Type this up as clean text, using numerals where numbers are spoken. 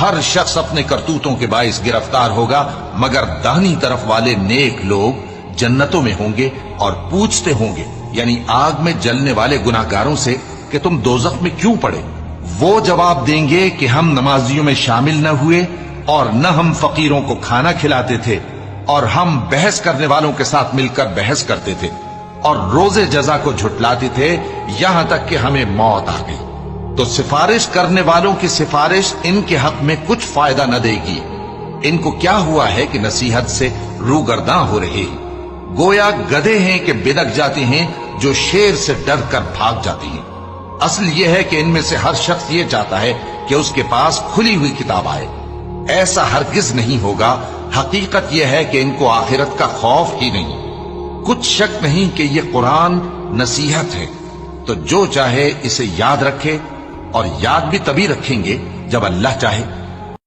ہر شخص اپنے کرتوتوں کے باعث گرفتار ہوگا، مگر داہنی طرف والے نیک لوگ جنتوں میں ہوں گے اور پوچھتے ہوں گے، یعنی آگ میں جلنے والے گناہگاروں سے، کہ تم دوزخ میں کیوں پڑے؟ وہ جواب دیں گے کہ ہم نمازیوں میں شامل نہ ہوئے، اور نہ ہم فقیروں کو کھانا کھلاتے تھے، اور ہم بحث کرنے والوں کے ساتھ مل کر بحث کرتے تھے، اور روز جزا کو جھٹلاتے تھے، یہاں تک کہ ہمیں موت آ گئی۔ تو سفارش کرنے والوں کی سفارش ان کے حق میں کچھ فائدہ نہ دے گی۔ ان کو کیا ہوا ہے کہ نصیحت سے روگرداں ہو رہے ہیں؟ گویا گدھے ہیں کہ بدک جاتے ہیں، جو شیر سے ڈر کر بھاگ جاتی ہیں۔ اصل یہ ہے کہ ان میں سے ہر شخص یہ چاہتا ہے کہ اس کے پاس کھلی ہوئی کتاب آئے۔ ایسا ہرگز نہیں ہوگا۔ حقیقت یہ ہے کہ ان کو آخرت کا خوف ہی نہیں۔ کچھ شک نہیں کہ یہ قرآن نصیحت ہے، تو جو چاہے اسے یاد رکھے، اور یاد بھی تبھی رکھیں گے جب اللہ چاہے۔